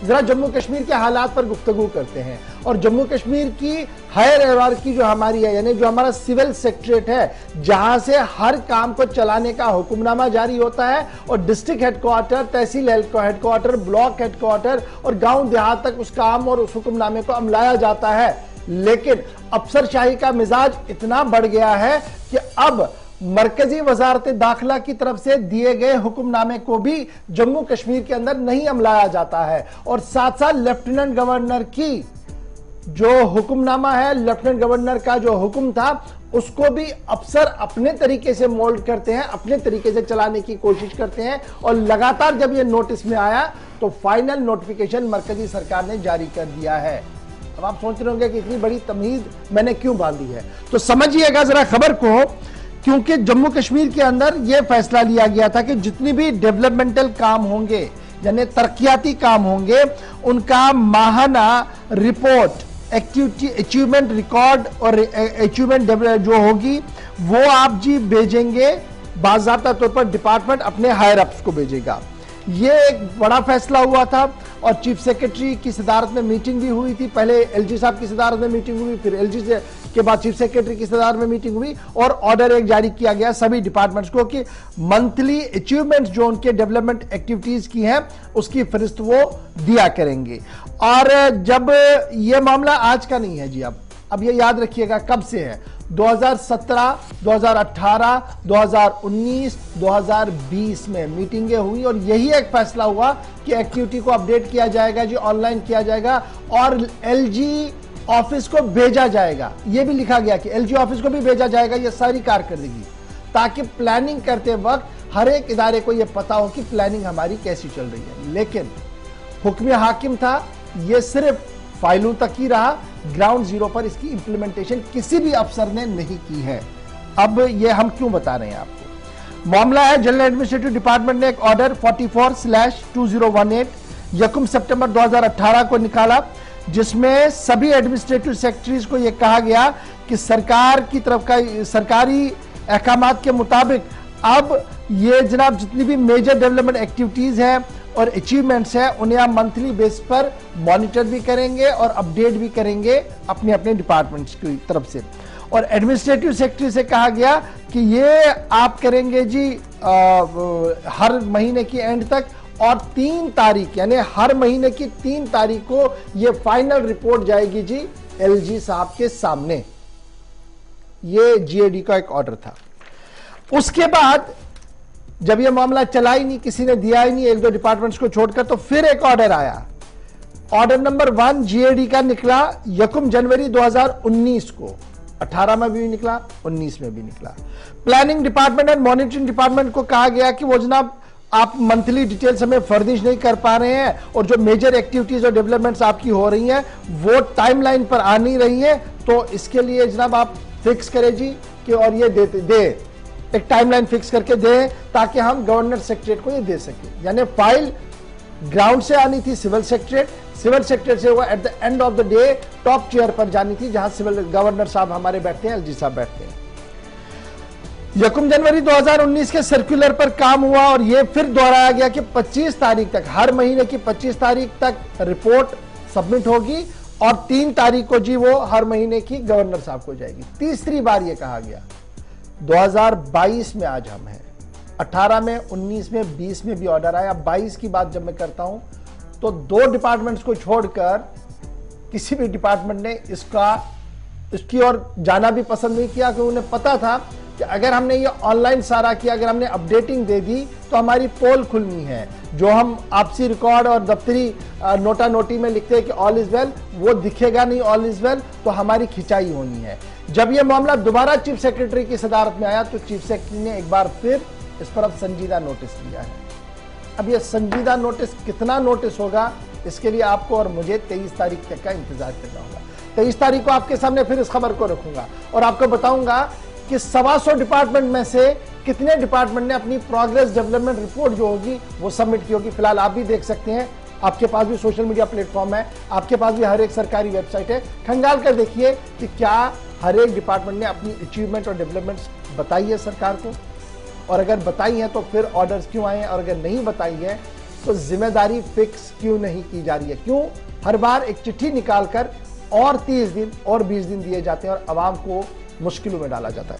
जरा जम्मू कश्मीर के हालात पर गुफ्तगू करते हैं और जम्मू कश्मीर की हायर हायरार्की जो हमारी है, यानी जो हमारा सिविल सेक्रेटरीट है, जहां से हर काम को चलाने का हुक्मनामा जारी होता है और डिस्ट्रिक्ट हेडक्वार्टर, तहसील हेडक्वार्टर, ब्लॉक हेडक्वार्टर और गांव देहात तक उस काम और उस हुक्मनामे को अमलाया जाता है। लेकिन अफसरशाही का मिजाज इतना बढ़ गया है कि अब मरकजी वजारत दाखिला की तरफ से दिए गए हुक्मनामे को भी जम्मू कश्मीर के अंदर नहीं अमलाया जाता है और साथ साथ लेफ्टिनेंट गवर्नर की जो हुक्मनामा है, लेफ्टिनेंट गवर्नर का जो हुक्म था, उसको भी अफसर अपने तरीके से मोल्ड करते हैं, अपने तरीके से चलाने की कोशिश करते हैं और लगातार जब यह नोटिस में आया तो फाइनल नोटिफिकेशन मरकजी सरकार ने जारी कर दिया है। अब आप सोच रहे होंगे कि इतनी बड़ी तमीज मैंने क्यों बांधी है, तो समझिएगा जरा खबर को, क्योंकि जम्मू कश्मीर के अंदर यह फैसला लिया गया था कि जितनी भी डेवलपमेंटल काम होंगे, यानी तरक्याती काम होंगे, उनका माहाना रिपोर्ट, एक्टिविटी अचीवमेंट रिकॉर्ड और अचीवमेंट जो होगी वो आप जी भेजेंगे, बाज़ाब्ता तौर पर डिपार्टमेंट अपने हायर अप्स को भेजेगा। ये एक बड़ा फैसला हुआ था और चीफ सेक्रेटरी की सदारत में मीटिंग भी हुई थी। पहले एलजी साहब की सदारत में मीटिंग हुई, फिर एलजी से के बाद चीफ सेक्रेटरी की सदारत में मीटिंग हुई और ऑर्डर एक जारी किया गया सभी डिपार्टमेंट्स को कि मंथली अचीवमेंट्स जो उनके डेवलपमेंट एक्टिविटीज की हैं उसकी फहरिस्त वो दिया करेंगे। और जब ये मामला आज का नहीं है जी, अब ये याद रखिएगा कब से है, 2017, 2018, 2019, 2020 में मीटिंगें हुई और यही एक फैसला हुआ कि एक्टिविटी को अपडेट किया जाएगा जी, ऑनलाइन किया जाएगा और एलजी ऑफिस को भेजा जाएगा। यह भी लिखा गया कि एलजी ऑफिस को भी भेजा जाएगा ये सारी कारकर्दगी, ताकि प्लानिंग करते वक्त हर एक इदारे को यह पता हो कि प्लानिंग हमारी कैसी चल रही है। लेकिन हुक्म हाकिम था, यह सिर्फ फाइलों तक ही रहा, ग्राउंड जीरो पर इसकी इंप्लीमेंटेशन किसी भी अफसर ने नहीं की है। अब ये हम क्यों बता रहे हैं आपको, मामला है जनरल एडमिनिस्ट्रेटिव डिपार्टमेंट ने एक ऑर्डर 44/2018 यकम सितंबर 2018 को निकाला, जिसमें सभी एडमिनिस्ट्रेटिव सेक्रेटरीज को यह कहा गया कि सरकार की तरफ का सरकारी अहकामात के मुताबिक अब ये जनाब जितनी भी मेजर डेवलपमेंट एक्टिविटीज हैं और अचीवमेंट्स हैं उन्हें आप मंथली बेस पर मॉनिटर भी करेंगे और अपडेट भी करेंगे अपने अपने डिपार्टमेंट्स की तरफ से। और एडमिनिस्ट्रेटिव सेक्रेटरी से कहा गया कि ये आप करेंगे जी हर महीने की एंड तक और 3 तारीख यानी हर महीने की 3 तारीख को ये फाइनल रिपोर्ट जाएगी जी एलजी साहब के सामने। ये जीएडी का एक ऑर्डर था। उसके बाद जब यह मामला चला ही नहीं, किसी ने दिया ही नहीं, 1-2 डिपार्टमेंट्स को छोड़कर, तो फिर एक ऑर्डर आया, ऑर्डर नंबर 1 जीएडी का निकला यकम जनवरी 2019 को, 18 में भी निकला, 19 में भी निकला। Planning department and monitoring department को कहा गया कि वो जनाब आप मंथली डिटेल्स हमें फर्निश नहीं कर पा रहे हैं और जो मेजर एक्टिविटीज और डेवलपमेंट्स आपकी हो रही हैं वो टाइमलाइन पर आ नहीं रही हैं, तो इसके लिए जनाब आप फिक्स करें जी कि और ये दे एक टाइमलाइन फिक्स करके दें ताकि हम गवर्नर सेक्रेटरीट को ये दे सके। यानी फाइल ग्राउंड से आनी थी सिविल सेक्रेटरीट से वो at the end of the day top chair पर जानी थी जहां सिविल गवर्नर साहब हमारे बैठते हैं, एलजी साहब बैठते हैं। यकम जनवरी 2019 के सर्कुलर पर काम हुआ और यह फिर दोहराया गया कि 25 तारीख तक, हर महीने की 25 तारीख तक रिपोर्ट सबमिट होगी और 3 तारीख को जी वो हर महीने की गवर्नर साहब को जाएगी। तीसरी बार यह कहा गया 2022 में, आज हम हैं 18 में, 19 में, 20 में भी ऑर्डर आया। 22 की बात जब मैं करता हूं तो 2 डिपार्टमेंट्स को छोड़कर किसी भी डिपार्टमेंट ने इसकी ओर जाना भी पसंद नहीं किया, क्योंकि उन्हें पता था कि अगर हमने ये ऑनलाइन सारा किया, अगर हमने अपडेटिंग दे दी तो हमारी पोल खुलनी है। जो हम आपसी रिकॉर्ड और दफ्तरी नोटा नोटी में लिखते हैं कि ऑल इज वेल, वो दिखेगा नहीं ऑल इज वेल, तो हमारी खिंचाई होनी है। जब यह मामला दोबारा चीफ सेक्रेटरी की सदारत में आया तो चीफ सेक्रेटरी ने एक बार फिर इस पर अब संजीदा नोटिस लिया है। अब यह संजीदा नोटिस कितना नोटिस होगा, इसके लिए आपको और मुझे 23 तारीख तक का इंतजार करना होगा। 23 तारीख को आपके सामने फिर इस खबर को रखूंगा और आपको बताऊंगा कि 125 डिपार्टमेंट में से कितने डिपार्टमेंट ने अपनी प्रोग्रेस डेवलपमेंट रिपोर्ट जो होगी वो सबमिट की होगी। फिलहाल आप भी देख सकते हैं, आपके पास भी सोशल मीडिया प्लेटफॉर्म है, आपके पास भी हर एक सरकारी वेबसाइट है, खंगाल कर देखिए कि क्या हर एक डिपार्टमेंट ने अपनी अचीवमेंट और डेवलपमेंट्स बताई है सरकार को, और अगर बताई है तो फिर ऑर्डर्स क्यों आए हैं, और अगर नहीं बताई है तो जिम्मेदारी फिक्स क्यों नहीं की जा रही है? क्यों हर बार एक चिट्ठी निकालकर और 30 दिन और 20 दिन दिए जाते हैं और आवाम को मुश्किलों में डाला जाता है?